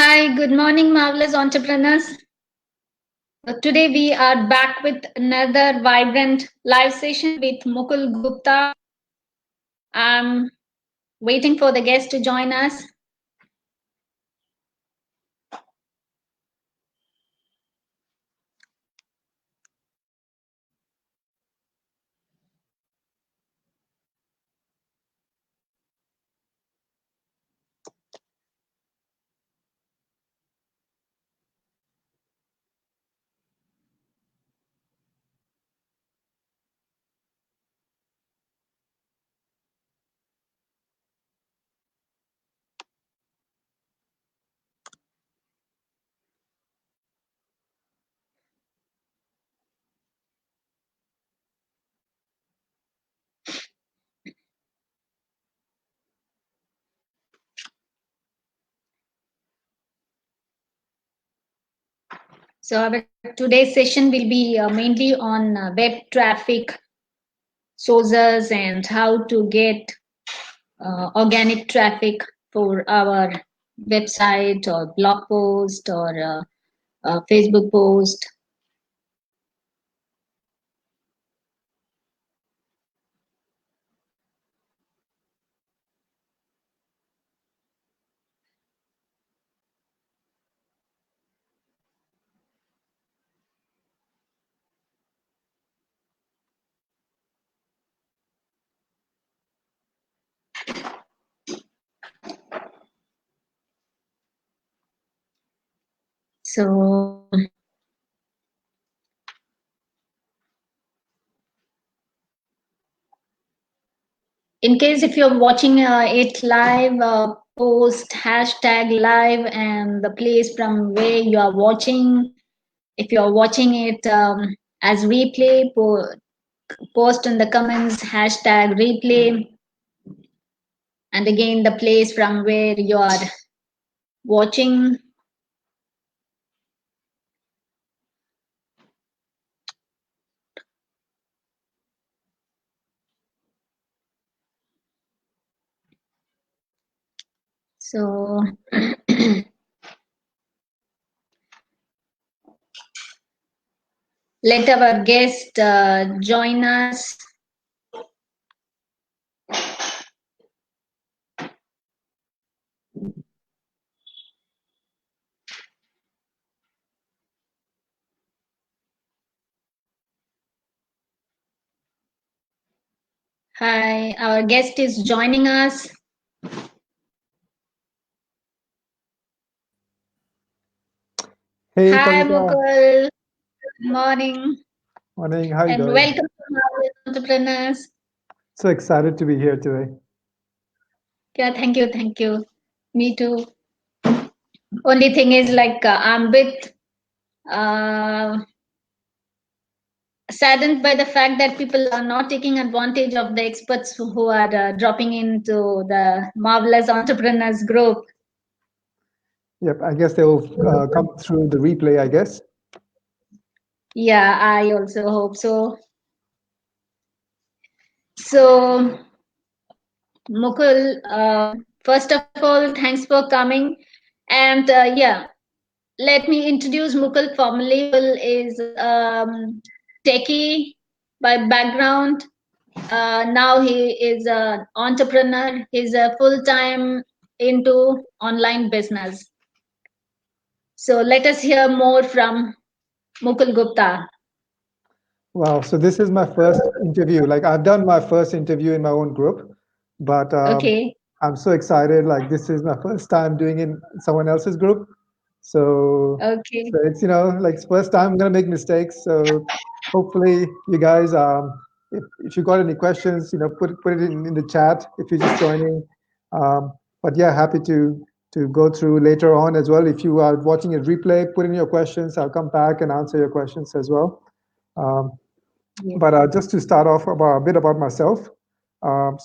Hi, good morning, marvelous entrepreneurs. Today we are back with another vibrant live session with Mukul Gupta. I'm waiting for the guest to join us. So our today's session will be mainly on web traffic sources and how to get organic traffic for our website or blog post or Facebook post. So in case if you're watching it live, post hashtag live and the place from where you are watching. If you're watching it as replay, post in the comments hashtag replay, and again the place from where you are watching. So let our guest join us. Hi, our guest is joining us. Hey, Hi, Kavita. Mukul. Good morning Morning. How you and doing? welcome to Marvelous Entrepreneurs. So excited to be here today. Yeah, thank you, thank you. Me too. Only thing is like I'm a bit uh, saddened by the fact that people are not taking advantage of the experts who are dropping into the Marvelous Entrepreneurs group. Yep, I guess they'll come through the replay, I guess. Yeah, I also hope so. So, Mukul, first of all, thanks for coming. And yeah, let me introduce Mukul formally. Mukul is techie by background. Now he is an entrepreneur. He's a full-time into online business. So let us hear more from Mukul Gupta. Wow, so this is my first interview. Like I've done my first interview in my own group, but Okay. I'm so excited. Like this is my first time doing it in someone else's group. So, Okay. so it's like it's first time I'm gonna make mistakes. So hopefully you guys, if you got any questions, put it in the chat if you're just joining. But yeah, happy to go through later on as well. If you are watching a replay, put in your questions. I'll come back and answer your questions as well. Um, Yeah. but just to start off a bit about myself.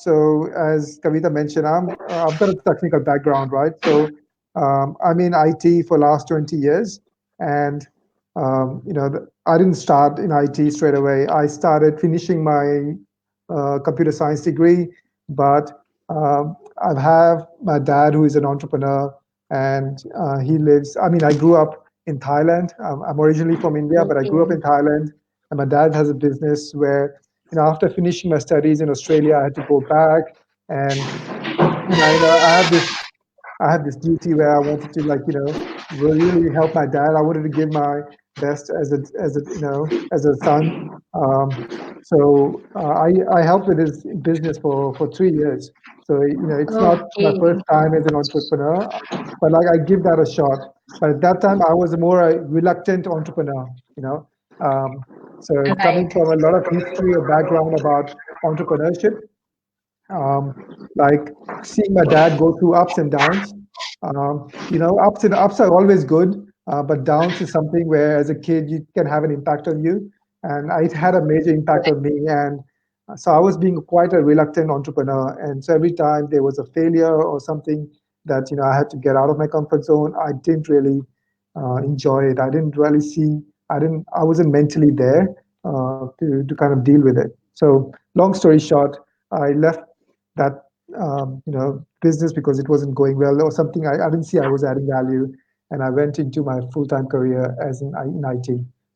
So as Kavita mentioned, I've got a technical background, right? So I'm in IT for last 20 years, and I didn't start in IT straight away. I started finishing my computer science degree, but I have my dad who is an entrepreneur, and he lives. I mean, I grew up in Thailand. I'm originally from India, but I grew up Okay. in Thailand. And my dad has a business where, after finishing my studies in Australia, I had to go back, and I had this duty where I wanted to, like, really help my dad. I wanted to give my best as a son. Um, I helped with his business for 3 years. So it's not my Okay. first time as an entrepreneur, but like I give that a shot. But at that time, I was more a reluctant entrepreneur. You know, um, so coming Right. from a lot of history or background about entrepreneurship, um, like seeing my dad go through ups and downs. Ups are always good, but downs is something where, as a kid, you can have an impact on you, and it had a major impact on me. And so I was being quite a reluctant entrepreneur, and so every time there was a failure or something that I had to get out of my comfort zone, I didn't really enjoy it. I didn't really see. I wasn't mentally there to kind of deal with it. So long story short, I left that business because it wasn't going well or something. I didn't see I was adding value, and I went into my full-time career as in IT.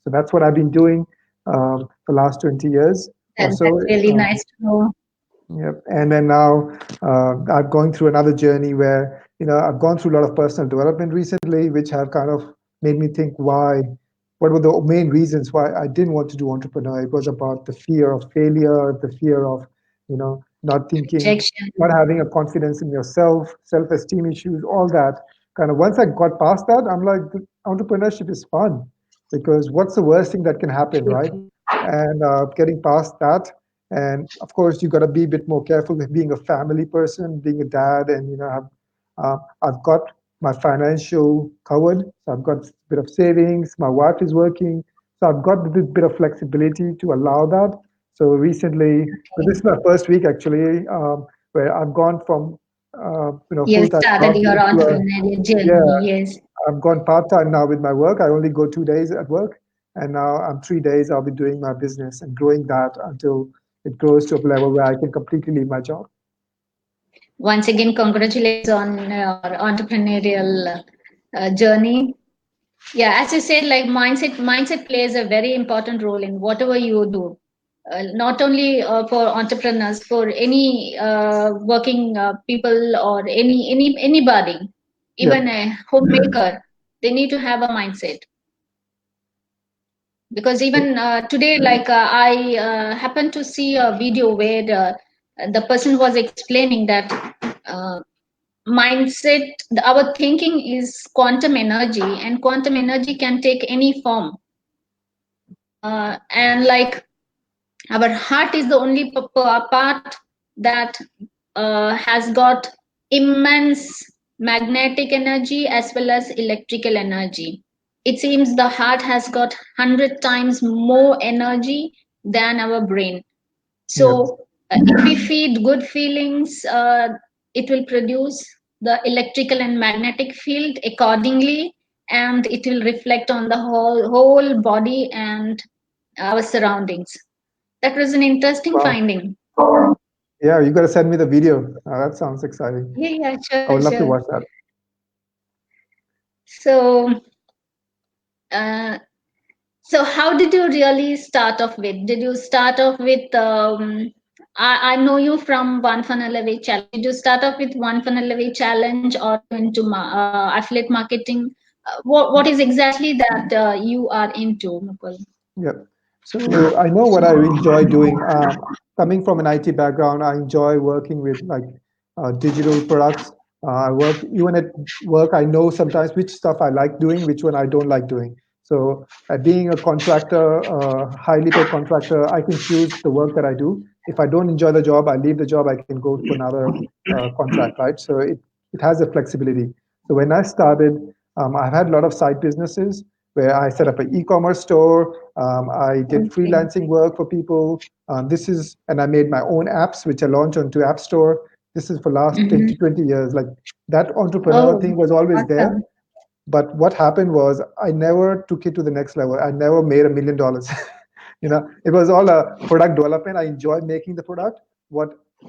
So that's what I've been doing the last 20 years or so. That's really nice to know. Yep. And then now I'm going through another journey where, I've gone through a lot of personal development recently, which have kind of made me think what were the main reasons why I didn't want to do entrepreneur. It was about the fear of failure, the fear of, not thinking, Rejection. not having a confidence in yourself, self-esteem issues, all that. Kind of once I got past that, I'm like, entrepreneurship is fun because what's the worst thing that can happen, True. right? And getting past that, and of course, you got to be a bit more careful with being a family person, being a dad, and I've got my financial covered. So I've got a bit of savings. My wife is working, so I've got this bit of flexibility to allow that. So recently, but this is my first week actually, where I've gone from You full time started job your into a entrepreneurial yeah. journey. Yes. I've gone part time now with my work. I only go 2 days at work, and now I'm 3 days. I'll be doing my business and growing that until it grows to a level where I can completely leave my job. Once again, congratulations on your entrepreneurial journey. Yeah, as you said, like mindset plays a very important role in whatever you do. Not only for entrepreneurs, for any working people or anybody, even Yep. a homemaker, they need to have a mindset. Because even today, like I happened to see a video where the person was explaining that uh, mindset, our thinking is quantum energy, and quantum energy can take any form. And like our heart is the only part that has got immense magnetic energy as well as electrical energy. It seems the heart has got 100 times more energy than our brain. Yep. So if we feed good feelings, it will produce the electrical and magnetic field accordingly, and it will reflect on the whole body and our surroundings. That was an interesting Wow. finding. Yeah, you got to send me the video. That sounds exciting. Yeah, yeah, I sure, would love to sure. watch that. So, uh, so how did you really start off with? Did you start off with? I know you from One Funnel Away Challenge. Did you start off with One Funnel Away Challenge, or into affiliate marketing? What is exactly that you are into, Mukul? Yep. So I know what I enjoy doing. Coming from an IT background, I enjoy working with like digital products. I work even at work. I know sometimes which stuff I like doing, which one I don't like doing. So being a contractor, highly paid contractor, I can choose the work that I do. If I don't enjoy the job, I leave the job. I can go to another contract, right? So it has a flexibility. So when I started, I've had a lot of side businesses where I set up an e-commerce store. I did Okay. freelancing work for people. And I made my own apps, which I launched onto App Store. This is for last 10 Mm-hmm. to 20 years. Like that entrepreneur Oh, thing was always there. awesome. But what happened was I never took it to the next level. I never made $1 million. It was all a product development. I enjoyed making the product.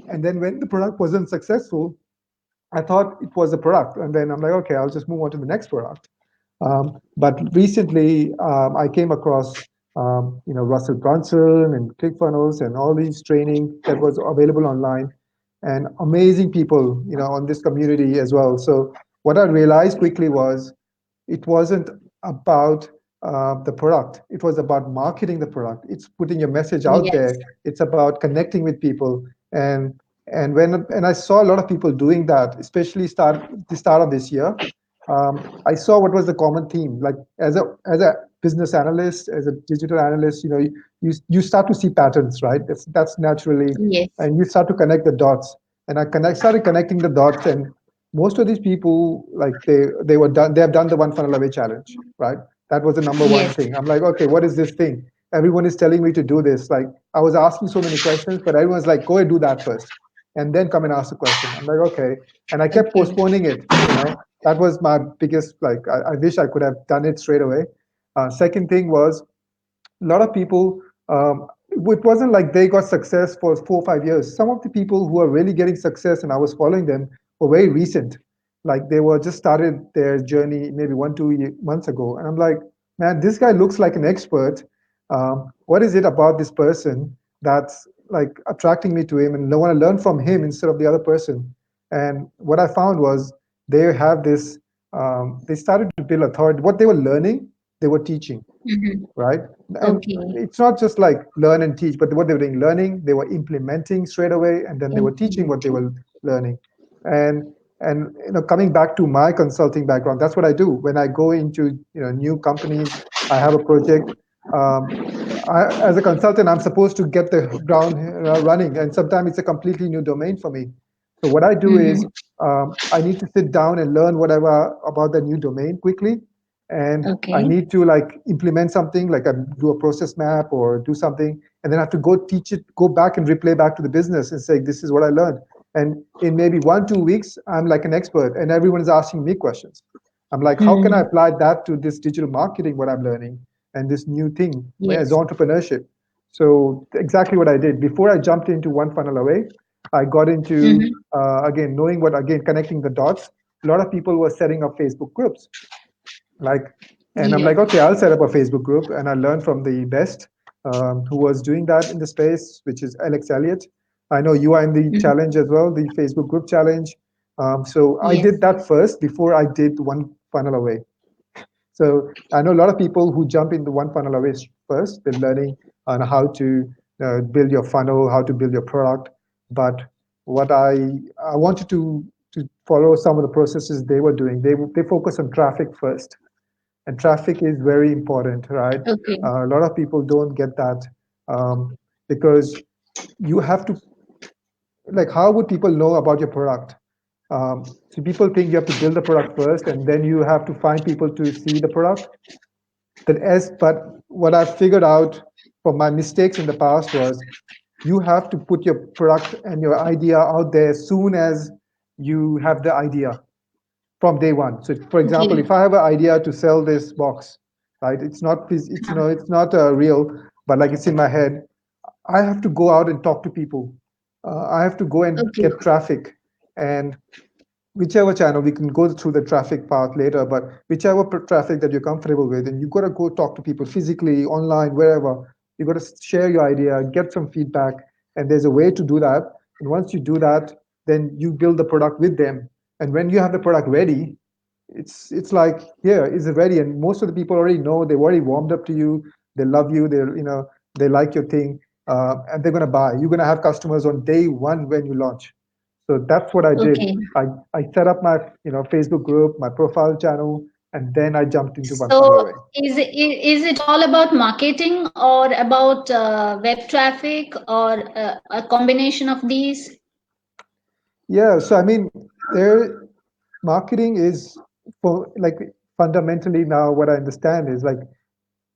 And then when the product wasn't successful, I thought it was a product, and then I'm like, okay, I'll just move on to the next product. But recently, I came across Russell Brunson and ClickFunnels and all these training that was available online, and amazing people on this community as well. So what I realized quickly was it wasn't about the product. It was about marketing the product. It's putting your message out Yes. there. It's about connecting with people. And I saw a lot of people doing that, especially the start of this year. I saw what was the common theme. Like as a business analyst, as a digital analyst, you start to see patterns, right? That's naturally, Yes. and you start to connect the dots. And started connecting the dots, and most of these people, like they have done the one funnel away challenge, right? That was the number one Yes. thing. I'm like, okay, what is this thing? Everyone is telling me to do this. Like, I was asking so many questions, but everyone's like, go and do that first and then come and ask the question. I'm like, okay. And I kept Okay. postponing it. That was my biggest, like, I wish I could have done it straight away. Second thing was, a lot of people, it wasn't like they got success for 4 or 5 years. Some of the people who are really getting success, and I was following them, were very recent. Like, they were just started their journey maybe 1 2 months ago, and I'm like, man, this guy looks like an expert. What is it about this person that's like attracting me to him, and I want to learn from him instead of the other person? And what I found was they have this. They started to build authority. What they were learning, they were teaching, Mm-hmm. right? And Okay. it's not just like learn and teach, but what they were doing, learning, they were implementing straight away, and then they were teaching what they Implementing. were learning. And coming back to my consulting background, that's what I do when I go into new companies. I have a project. Um, as a consultant, I'm supposed to get the ground running, and sometimes it's a completely new domain for me. So what I do is Mm-hmm. I need to sit down and learn whatever about the new domain quickly, and I Okay. need to like implement something, like I do a process map or do something, and then I have to go teach it, go back and replay back to the business and say, this is what I learned. And in maybe 1 2 weeks, I'm like an expert, and everyone is asking me questions. I'm like, how can I Mm. apply that to this digital marketing, what I'm learning, and this new thing as Yes. entrepreneurship? So exactly what I did before I jumped into one funnel away. I got into Mm-hmm. again knowing what again connecting the dots. A lot of people were setting up Facebook groups, like, and I'm like, Yes. okay, I'll set up a Facebook group, and I learned from the best who was doing that in the space, which is Alex Elliott. I know you are in the Mm-hmm. challenge as well, the Facebook group challenge. So I Yes. did that first before I did one funnel away. So I know a lot of people who jump into one funnel away first. They're learning on how to build your funnel, how to build your product. But what I wanted to follow some of the processes they were doing. They focus on traffic first, and traffic is very important, right? Okay. A lot of people don't get that, um, because you have to, like, how would people know about your product? So people think you have to build the product first, and then you have to find people to see the product. But what I figured out from my mistakes in the past was you have to put your product and your idea out there as soon as you have the idea from day one. So, for example, Okay. if I have an idea to sell this box, right? It's not real, but like it's in my head. I have to go out and talk to people. I have to go and Okay. get traffic, and whichever channel, we can go through the traffic part later, but whichever traffic that you're comfortable with, and you got to go talk to people physically, online, wherever. You got to share your idea, get some feedback, and there's a way to do that. And once you do that, then you build the product with them. And when you have the product ready, it's like, here is it ready, and most of the people already know, they've already warmed up to you, they love you, they like your thing, and they're going to buy. You're going to have customers on day one when you launch. So that's what I did. Okay. I set up my Facebook group, my profile channel, and then I jumped into one funnel So away. is it all about marketing or about web traffic or a combination of these? Yeah, so I mean, there marketing is, for like, fundamentally, now what I understand is like,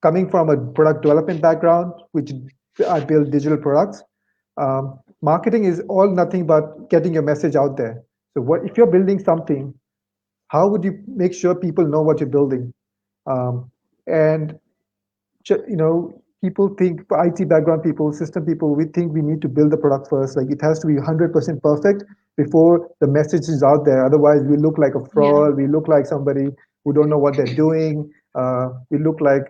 coming from a product development background, which I build digital products. Marketing is all nothing but getting your message out there. So what if you're building something? How would you make sure people know what you're building? And people think, IT background people, system people, we think we need to build the product first. Like it has to be 100% perfect before the message is out there. Otherwise, we look like a Yeah. fraud. We look like somebody who don't know what they're doing. We look like,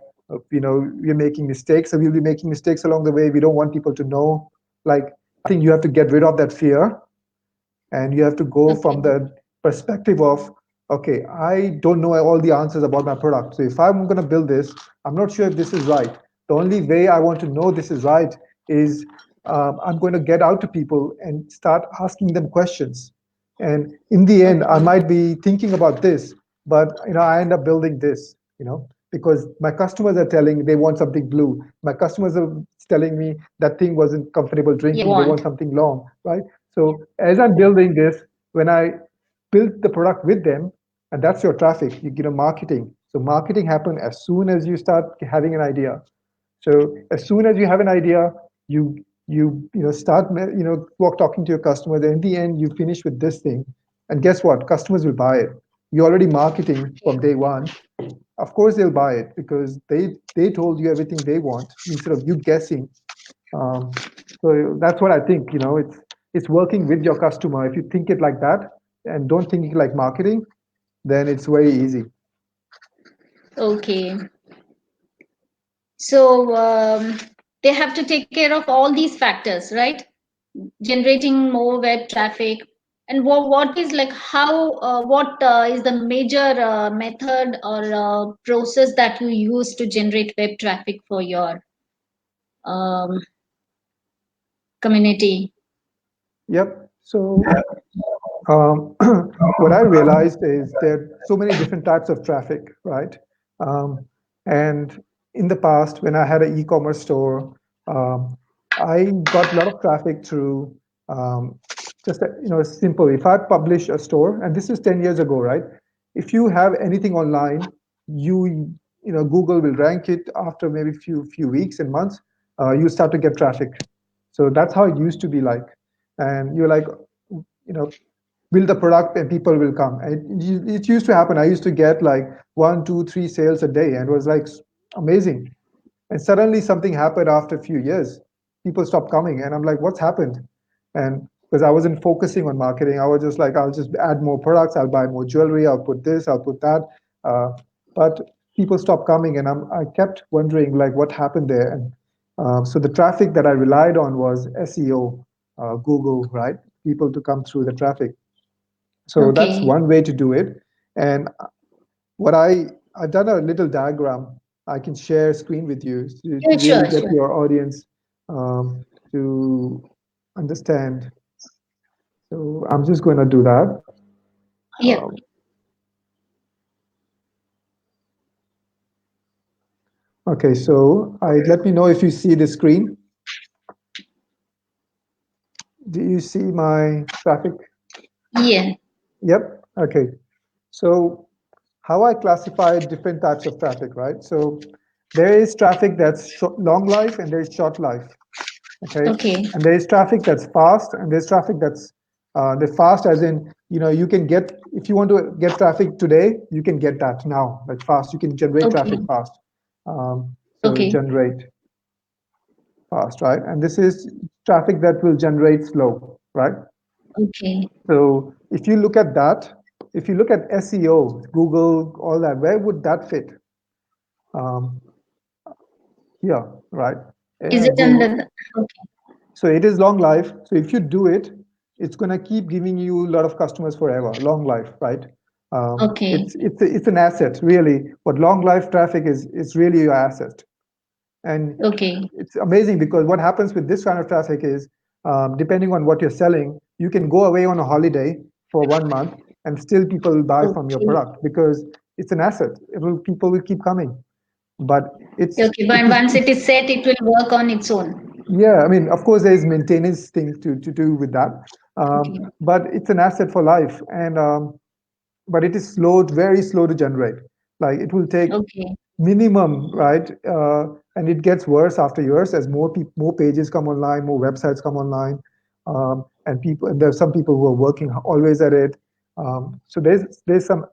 we're making mistakes. So we'll be making mistakes along the way. We don't want people to know. Like, I think you have to get rid of that fear, and you have to go from Okay. the perspective of, okay, I don't know all the answers about my product, so if I'm going to build this, I'm not sure if this is right. The only way I want to know this is right is, I'm going to get out to people and start asking them questions, and in the end I Okay. might be thinking about this, but I end up building this, because my customers are telling they want something blue, my customers are telling me that thing wasn't comfortable drinking, they want You something want. long, right? So as I'm building this, when I build the product with them, and that's your traffic, marketing. So marketing happen as soon as you start having an idea. So as soon as you have an idea, start walk talking to your customer. Then in the end, you finish with this thing, and guess what? Customers will buy it. You're already marketing from day one. Of course, they'll buy it because they told you everything they want instead of you guessing. So that's what I think. It's working with your customer. If you think it like that and don't think it like marketing, then it's very easy. Okay. So they have to take care of all these factors, right? Generating more web traffic. And what is like how what is the major method or process that you use to generate web traffic for your um, community? Yep. So um, what I realized is there are so many different types of traffic, right? Um, and in the past, when I had an e-commerce store, um, I got a lot of traffic through, just simple. If I publish a store, and this is 10 years ago, right? If you have anything online, Google will rank it after maybe few weeks and months. You start to get traffic. So that's how it used to be like. And you're like, you know, build the product and people will come. And it used to happen. I used to get like one, two, three sales a day, and it was like amazing. And suddenly something happened after a few years. People stopped coming, and I'm like, what's happened? And because I wasn't focusing on marketing, I was just like, I'll just add more products, I'll buy more jewelry, I'll put this, I'll put that. Uh, but people stopped coming, and I kept wondering like what happened there. And so the traffic that I relied on was SEO, Google, right? People to come through the traffic. So that's Okay. one way to do it. And what I've done a little diagram. I can share screen with you to Yeah, really sure, get sure. your audience to understand. So I'm just going to do that. Yeah. Um, okay, so let me know if you see the screen. Do you see my traffic? Yeah. Yep. Okay. So how I classify different types of traffic, right? So there is traffic that's long life and there's short life. Okay, Okay. and there is traffic that's fast, and there's traffic that's the fast as in, you can get, if you want to get traffic today, you can get that now, like fast, you can generate Okay. traffic fast. So Okay. generate fast, right? And this is traffic that will generate slow, right? Okay. So if you look at that, if you look at SEO, Google, all that, where would that fit? um, Here, right? Is it under Google. the okay? So it is long life. So if you do it, it's going to keep giving you a lot of customers forever. Long life, right? Okay. It's an asset really. But long life traffic is really your asset, and Okay. it's amazing because what happens with this kind of traffic is, depending on what you're selling, you can go away on a holiday for 1 month and still people will buy from your Okay. product because it's an asset. People will keep coming, but Okay. it But is once it it's is set, it will work on its own. yeah, I mean, of course, there is maintenance thing to do with that, Okay. but it's an asset for life, and but it is slow, very slow to generate. Like it will take Okay. minimum, right? And it gets worse after years as more pages come online, more websites come online, and and there's some people who are working always at it. So there's some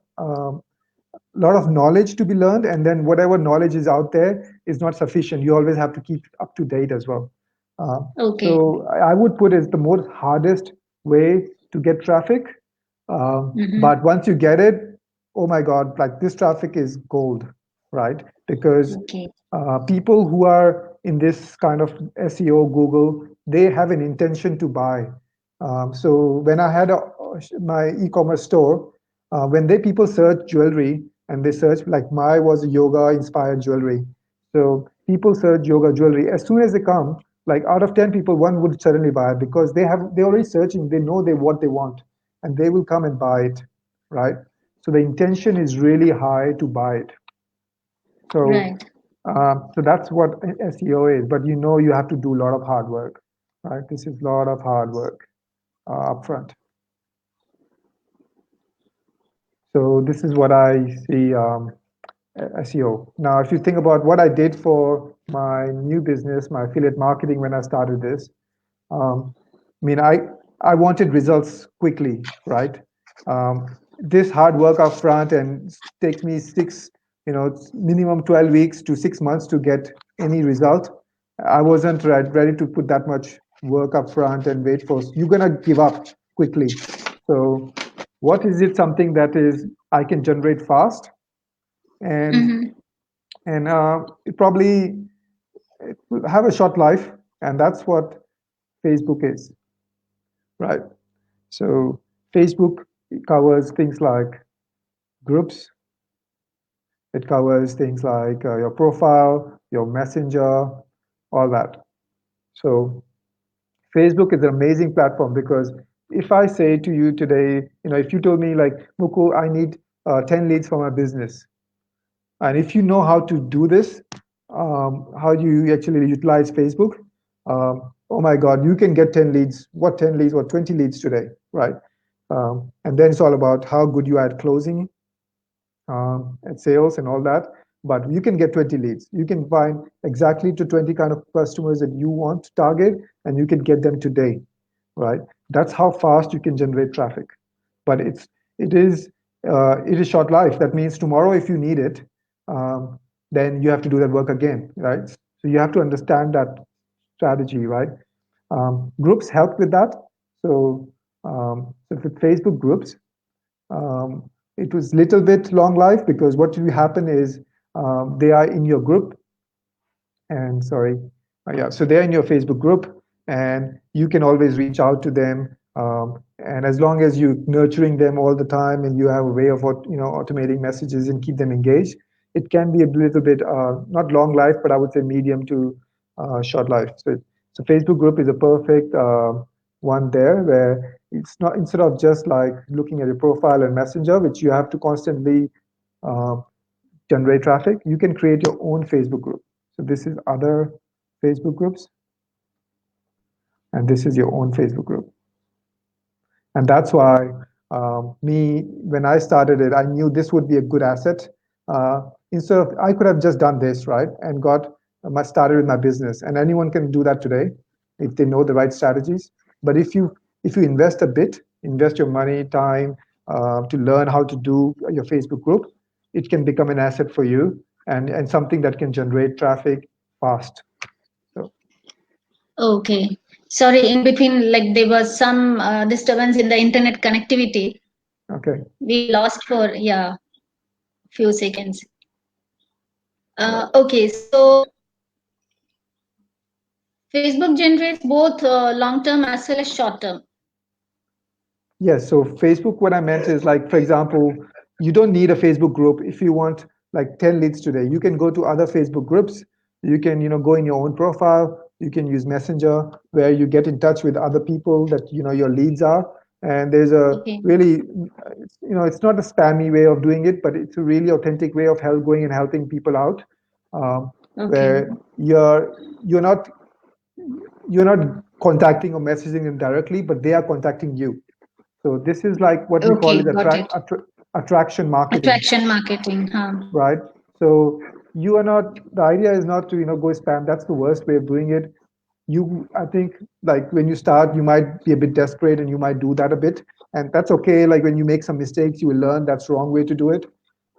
lot of knowledge to be learned, and then whatever knowledge is out there is not sufficient. You always have to keep up to date as well. Uh, Okay. so I would put it as the most hardest way to get traffic. Mm-hmm. But once you get it, oh my God, like this traffic is gold, right? Because Okay. people who are in this kind of SEO, Google, they have an intention to buy. So when I had my e-commerce store, when they people search jewelry and they search like my was yoga inspired jewelry. So people search yoga jewelry. As soon as they come, like out of 10 people, one would suddenly buy it because they're already searching. They know they what they want, and they will come and buy it, right? So the intention is really high to buy it. So, Right. so that's what SEO is. But you know, you have to do a lot of hard work, right? This is a lot of hard work upfront. So this is what I see SEO. Now, if you think about what I did for my new business, my affiliate marketing, when I started this, I mean, I wanted results quickly, right? This hard work up front and takes me minimum 12 weeks to 6 months to get any result. I wasn't ready to put that much work up front and wait for, you're going to give up quickly. So what is it something that is I can generate fast and Mm-hmm. it probably will have a short life, and that's what Facebook is, right? So Facebook covers things like groups. It covers things like your profile, your messenger, all that. So Facebook is an amazing platform because if I say to you today, if you told me like, Mukul, I need 10 leads for my business, and if you know how to do this, how do you actually utilize Facebook? Oh my God, you can get 10 leads. What 10 leads? What 20 leads today, right? And then it's all about how good you are at closing and sales and all that. But you can get 20 leads. You can find exactly to 20 kind of customers that you want to target, and you can get them today, right? That's how fast you can generate traffic. But it is it is short life. That means tomorrow, if you need it, um, then you have to do that work again, right? So you have to understand that strategy, right? Groups help with that. So, so with Facebook groups, it was little bit long life because what will happen is they are in your group and sorry, yeah, so they're in your Facebook group, and you can always reach out to them. And as long as you're nurturing them all the time, and you have a way of automating messages and keep them engaged, it can be a little bit not long life, but I would say medium to short life. So Facebook group is a perfect one there, where it's not instead of just like looking at your profile and messenger, which you have to constantly uh, generate traffic, you can create your own Facebook group. So this is other Facebook groups, and this is your own Facebook group. And that's why me, when I started it, I knew this would be a good asset. Instead of, I could have just done this, right, and got started with my business. And anyone can do that today if they know the right strategies. But if you invest a bit, invest your money, time to learn how to do your Facebook group, it can become an asset for you and something that can generate traffic fast. So, Okay. Sorry, in between, like there was some disturbance in the internet connectivity. okay, We lost for, yeah, few seconds. yeah. Okay, so Facebook generates both long term as well as short term. Yes, so Facebook, what I meant is like, for example, you don't need a Facebook group if you want like 10 leads today. You can go to other Facebook groups. You can, go in your own profile. You can use Messenger where you get in touch with other people that, your leads are. And there's a Okay. really, it's not a spammy way of doing it, but it's a really authentic way of going and helping people out, Okay. where you're not you're not contacting or messaging them directly, but they are contacting you. So this is like what we call Okay, it got it. attraction marketing, Attraction marketing, huh? right? So you are not, the idea is not to, go spam. That's the worst way of doing it. I think like when you start, you might be a bit desperate and you might do that a bit. And that's okay. Like when you make some mistakes, you will learn that's the wrong way to do it.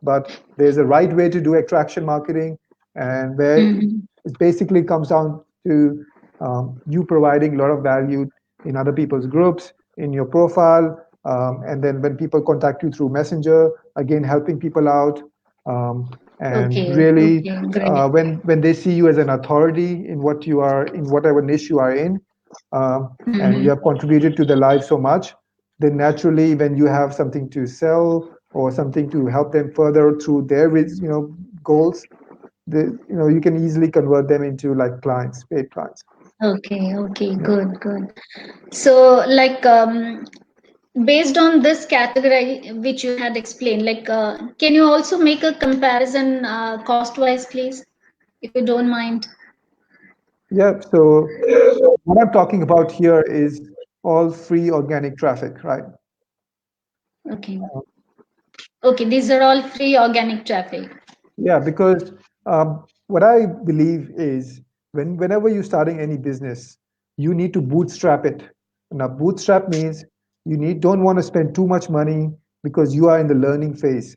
but there's a right way to do attraction marketing, and where Mm-hmm. it basically comes down to you providing a lot of value in other people's groups, in your profile, and then when people contact you through Messenger, again helping people out, and Okay, really okay, great. when they see you as an authority in what you are in whatever niche you are in, and you Mm-hmm. have contributed to their lives so much, then naturally when you have something to sell or something to help them further through their goals, you can easily convert them into like clients, paid clients. Okay, okay, Yeah. good, good. So, like, based on this category which you had explained, like, can you also make a comparison cost-wise, please, if you don't mind? Yeah. So what I'm talking about here is all free organic traffic, right? Okay, okay, these are all free organic traffic. Yeah, because what I believe is whenever you're starting any business, you need to bootstrap it. Now, bootstrap means you don't want to spend too much money because you are in the learning phase,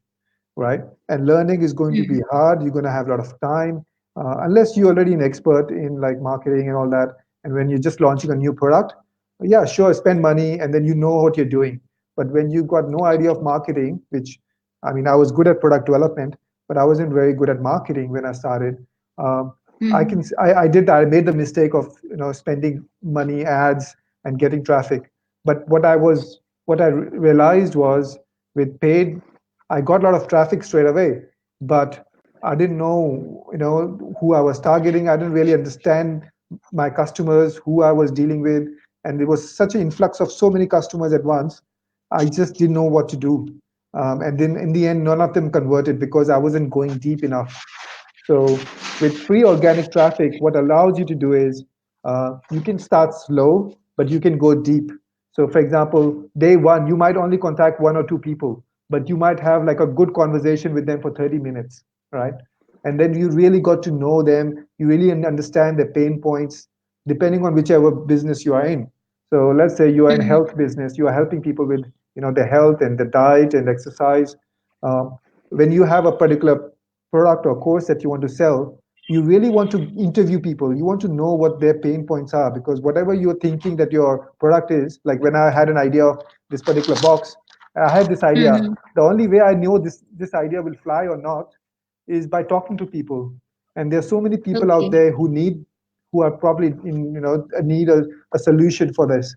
right? And learning is going to be Mhm. hard. You're going to have a lot of time, unless you're already an expert in like marketing and all that. And when you're just launching a new product, yeah, sure, spend money and then you know what you're doing. But when you got no idea of marketing, which I mean, I was good at product development, but I wasn't very good at marketing when I started. Um, Mhm. I did that. I made the mistake of spending money ads and getting traffic. But what I realized was with paid, I got a lot of traffic straight away, but I didn't know who I was targeting. I didn't really understand my customers, who I was dealing with, and there was such an influx of so many customers at once. I just didn't know what to do. And then in the end, none of them converted because I wasn't going deep enough. So with free organic traffic, what allows you to do is you can start slow, but you can go deep. So for example, day one, you might only contact one or two people, but you might have like a good conversation with them for 30 minutes, right? And then you really got to know them. You really understand their pain points, depending on whichever business you are in. So let's say you are in Mhm. health business, you are helping people with their health and the diet and exercise. When you have a particular product or course that you want to sell, you really want to interview people. You want to know what their pain points are, because whatever you're thinking that your product is, like when I had an idea of this particular box, I had this idea. Mhm. The only way I know this idea will fly or not is by talking to people. And there's so many people out Okay, there who are probably in need a solution for this,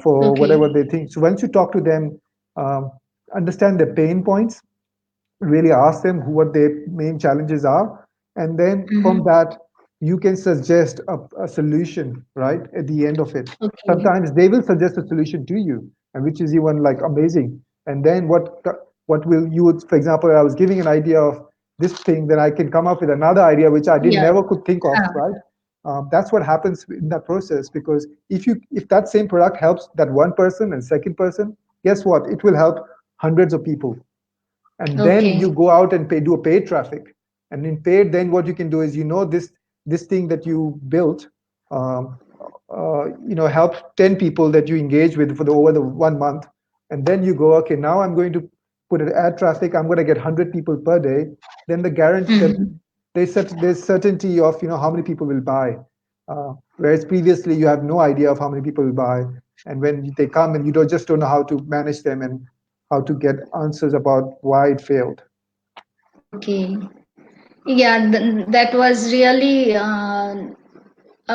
for okay. whatever they think. So once you talk to them, um, understand their pain points, really ask them what their main challenges are, and then from Mhm. that you can suggest a solution right at the end of it. Okay, Sometimes they will suggest a solution to you, and which is even like amazing. And then what will you would, for example, I was giving an idea of this thing, then I can come up with another idea which I didn't yeah. never could think of, Ah, right? That's what happens in that process, because if that same product helps that one person and second person, guess what, it will help hundreds of people. And then you okay, go out and do a paid traffic. And in paid, then what you can do is, this thing that you built, um, help 10 people that you engage with for the over the 1 month. And then you go, okay, now I'm going to put an ad traffic, I'm going to get 100 people per day. Then the guarantee that Mhm. there's certainty of how many people will buy, whereas previously you have no idea of how many people will buy. And when they come and you don't know how to manage them and how to get answers about why it failed. Okay. Yeah, that was really, I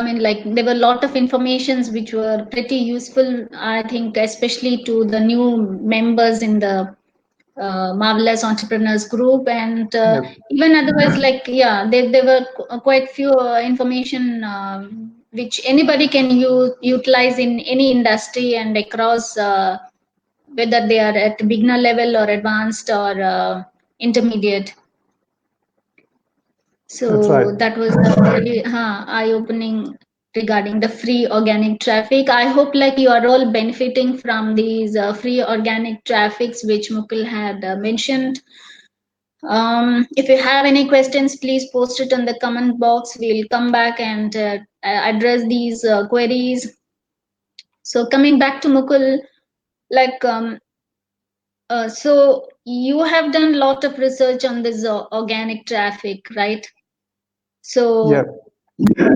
mean, like there were a lot of informations which were pretty useful, I think, especially to the new members in the Marvelous Entrepreneurs group, and Yep, even otherwise, like, yeah, there were quite few information which anybody can utilize in any industry and across, whether they are at beginner level or advanced or intermediate. that's right. So that was really eye-opening regarding the free organic traffic. I hope like you are all benefiting from these free organic traffics which Mukul had mentioned. If you have any questions, please post it in the comment box. We'll come back and address these queries. So coming back to Mukul, like So you have done a lot of research on this organic traffic, right? Yeah. So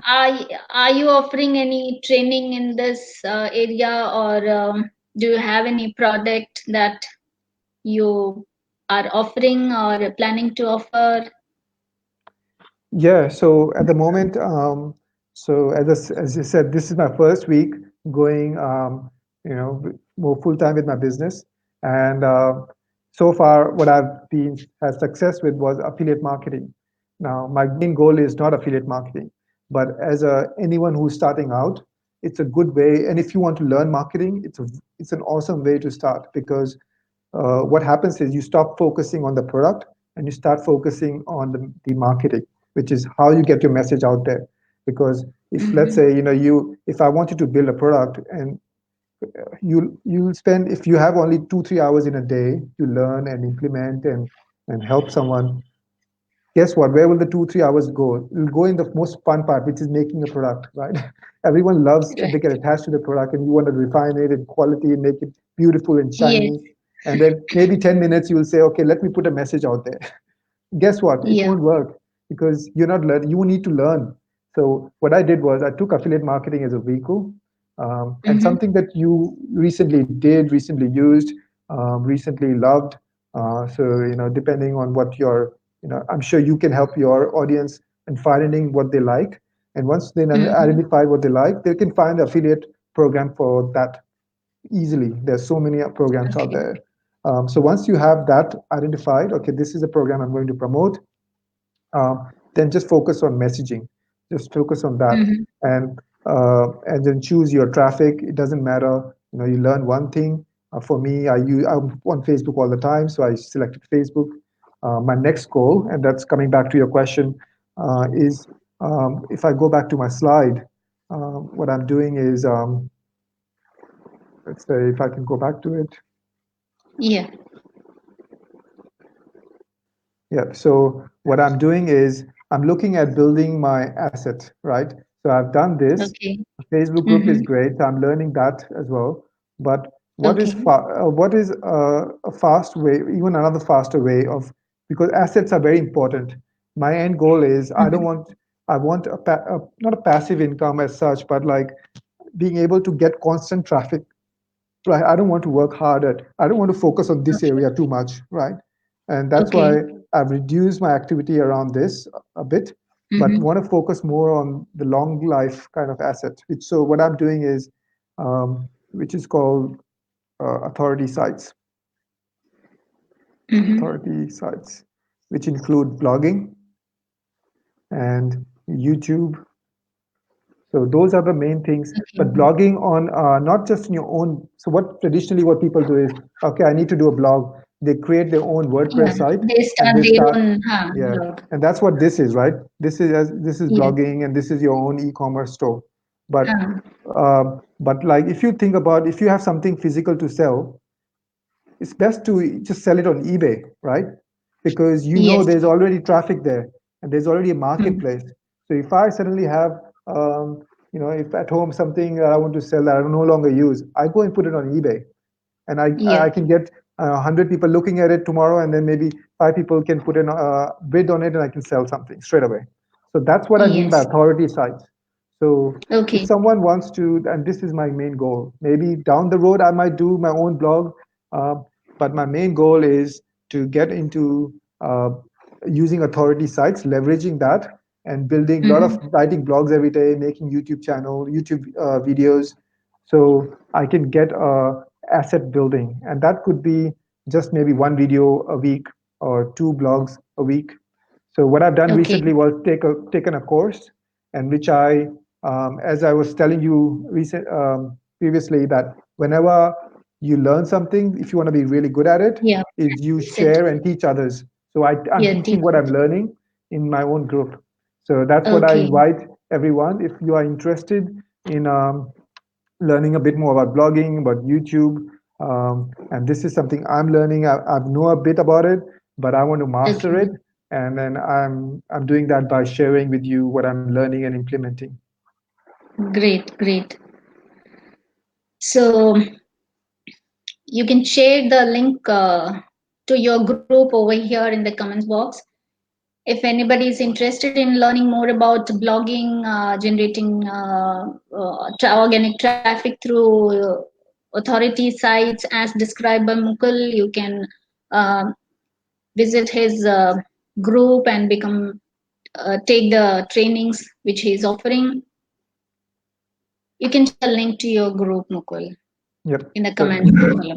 are you offering any training in this area, or do you have any product that you are offering or planning to offer? Yeah, so at the moment, so as you said, this is my first week going, more full time with my business, and so far, what I've been had success with was affiliate marketing. Now, my main goal is not affiliate marketing, but as anyone who's starting out, it's a good way. And if you want to learn marketing, it's an awesome way to start because what happens is you stop focusing on the product and you start focusing on the marketing, which is how you get your message out there. Because if let's Mm-hmm. say you if I want you to build a product and you'll spend if you have only 2 3 hours in a day to learn and implement and help someone, guess what? Where will the 2 3 hours go? It will go in the most fun part, which is making a product, right? Everyone loves and they Right. get attached to the product, and you want to refine it in quality and make it beautiful and Yes. shiny. And then maybe 10 minutes you will say, okay, let me put a message out there. Guess what? It Yeah. won't work because you're not learning. You need to learn. So what I did was I took affiliate marketing as a vehicle, and Mm-hmm. something that you recently did, recently used, recently loved. So depending on what your, I'm sure you can help your audience in finding what they like. And once they Mm-hmm. identify what they like, they can find the affiliate program for that easily. There's so many programs out Okay. there. So once you have that identified, okay, this is a program I'm going to promote, then just focus on messaging. Just focus on that, Mm-hmm. and then choose your traffic. It doesn't matter. You learn one thing. For me, I'm on Facebook all the time, so I selected Facebook. My next goal, and that's coming back to your question, is if I go back to my slide, what I'm doing is, let's say, if I can go back to it. Yeah. Yeah. So what I'm doing is I'm looking at building my asset, right? So I've done this. Okay. Facebook group is Mm-hmm. great. I'm learning that as well. But Okay. what is a fast way, even another faster way of, because assets are very important. My end goal is Mm-hmm. I want not a passive income as such, but like being able to get constant traffic, right? I don't want to work hard at, I don't want to focus on this Okay. area too much, right? And that's Okay. why I've reduced my activity around this a bit, but Mm-hmm. want to focus more on the long life kind of asset. So what I'm doing is, which is called authority sites, Mm-hmm. authority sites, which include blogging and YouTube. So those are the main things. But Okay. blogging on not just in your own. So what traditionally what people do is, okay, I need to do a blog. They create their own WordPress Yeah. site They and start they their start, own yeah. blog. And that's what this is, right? This is Yes. blogging, and this is your own e-commerce store. But Huh. like if you think about if you have something physical to sell, it's best to just sell it on eBay, right? Because Yes. there's already traffic there and there's already a Hmm. marketplace. So if I suddenly have, if at home something that I want to sell that I no longer use, I go and put it on eBay, and I Yeah. can get 100 people looking at it tomorrow, and then maybe 5 people can put in a bid on it, and I can sell something straight away. So that's what I mean by Yes. authority sites. So if Okay. someone wants to, and this is my main goal, maybe down the road I might do my own blog, uh, but my main goal is to get into using authority sites, leveraging that, and building a lot of Mm-hmm. writing blogs every day, making YouTube videos, so I can get asset building, and that could be just maybe one video a week or two blogs a week. So what I've done Okay. recently was taken a course, and which as I was telling you previously, that whenever you learn something, if you want to be really good at it, Yeah. is you Practice it. share and teach others. So I'm Yeah. teaching what I'm learning in my own group. So that's what I Okay. invite everyone. If you are interested in learning a bit more about blogging, about YouTube. And this is something I'm learning. I know a bit about it, but I want to master Okay. it. And then I'm doing that by sharing with you what I'm learning and implementing. Great. Great. So You can share the link to your group over here in the comments box. If anybody is interested in learning more about blogging, generating organic traffic through authority sites as described by Mukul, you can uh, visit his group and become take the trainings which he is offering. You can share the link to your group, Mukul, Yep, in the certainly. comments below.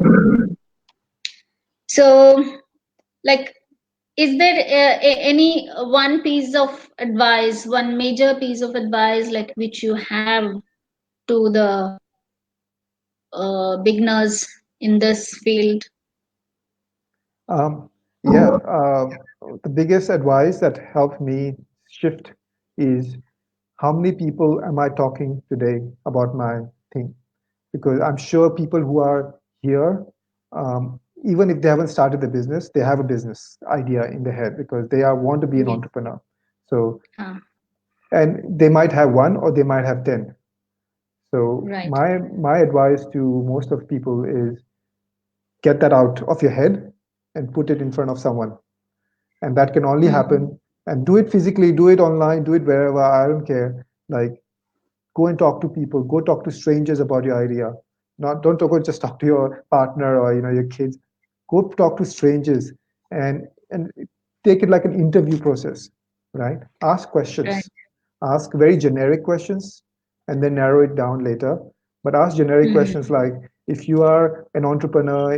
So, like, is there any one piece of advice, one major piece of advice, like which you have to the beginners in this field? Um, yeah, the biggest advice that helped me shift is how many people am I talking today about my thing? Because I'm sure people who are here, even if they haven't started the business, they have a business idea in their head because they are want to be an Yes. entrepreneur. So, Ah, and they might have one or they might have 10. So right. my advice to most of people is get that out of your head and put it in front of someone. And that can only Mhm. happen, and do it physically, do it online, do it wherever, I don't care. Like, go and talk to people, go talk to strangers about your idea. Not don't talk, just talk to your partner or your kids. Go talk to strangers, and take it like an interview process, right? Ask Right. questions, ask very generic questions, and then narrow it down later. But ask generic questions Mhm. like, if you are an entrepreneur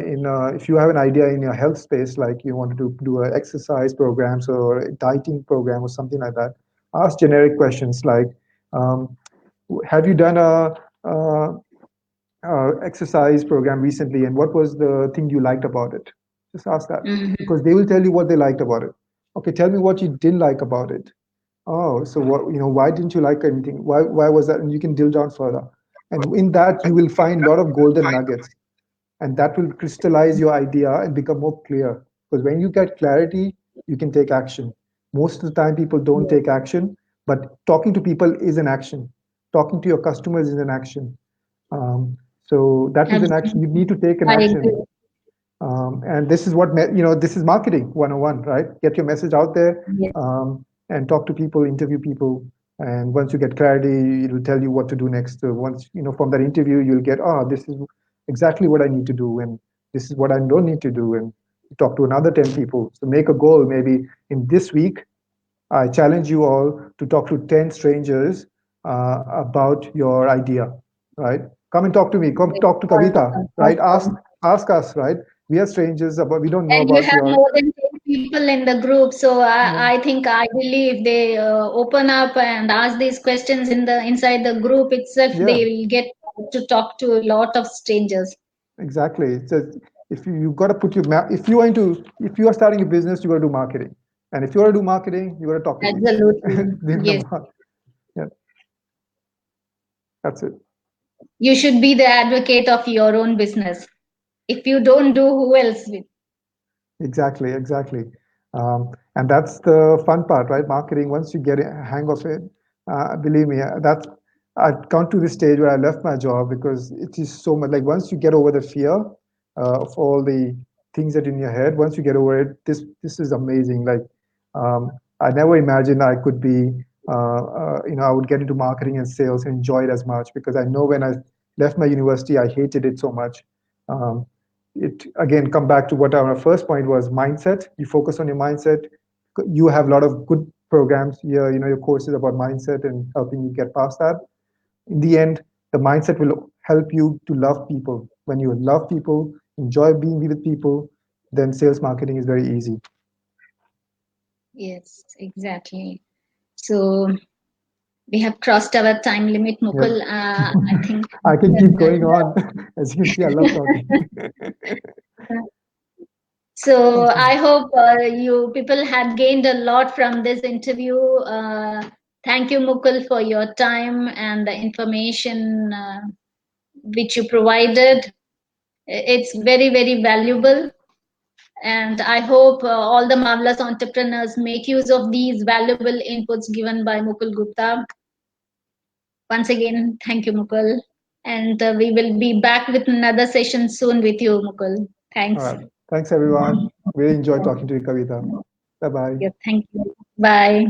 if you have an idea in your health space, like you want to do a exercise programs or a dieting program or something like that, ask generic questions like, um, have you done a exercise program recently, and what was the thing you liked about it? Just ask that, Mhm. because they will tell you what they liked about it. Okay, tell me what you didn't like about it. Oh, so what, why didn't you like anything? Why was that? And you can drill down further. And in that, you will find a lot of golden nuggets, and that will crystallize your idea and become more clear. Because when you get clarity, you can take action. Most of the time, people don't take action, but talking to people is an action. Talking to your customers is an action. So that is an action. You Absolutely. need to take an I action. agree. And this is what this is marketing 101, right? Get your message out there, Yes. and talk to people, interview people, and once you get clarity, it will tell you what to do next. So once from that interview, you'll get, this is exactly what I need to do, and this is what I don't need to do, and talk to another 10 people. So make a goal. Maybe in this week, I challenge you all to talk to 10 strangers about your idea, right? Come and talk to me. Come talk to Kavita, Awesome. right? Ask Awesome. ask us, right? We are strangers, but we don't know And you about have your. more than 10 people in the group, so Yeah, I think ideally if they open up and ask these questions in the inside the group itself, yeah, they will get to talk to a lot of strangers. exactly. It's just, if you've got to put your if you are starting a business, you got to do marketing, and if you want to do marketing, you got to talk to people. Absolutely. Number Yes. one. Yeah, that's it. You should be the advocate of your own business. If you don't do, who else will? Exactly, exactly. And that's the fun part, right? Marketing, once you get a hang of it, believe me, I've gone to this stage where I left my job because it is so much like, once you get over the fear of all the things that in your head, once you get over it, this is amazing. Like, I never imagined I could be, I would get into marketing and sales and enjoy it as much, because I know when I left my university, I hated it so much. Um, it again come back to what our first point was: mindset. You focus on your mindset. You have a lot of good programs here, your courses about mindset and helping you get past that. In the end, the mindset will help you to love people. When you love people, enjoy being with people, then sales marketing is very easy. Yes, exactly. So we have crossed our time limit, Yep. Mukul. I think. I can keep going on. As you can see, I love talking. So Okay. I hope you people had gained a lot from this interview. Thank you, Mukul, for your time and the information which you provided. It's very, very valuable. And I hope all the marvelous entrepreneurs make use of these valuable inputs given by Mukul Gupta. Once again, thank you, Mukul. And we will be back with another session soon with you, Mukul. All Thanks. right. Thanks, everyone. Really enjoyed talking to you, Kavita. Bye bye. Yeah, thank you. Bye.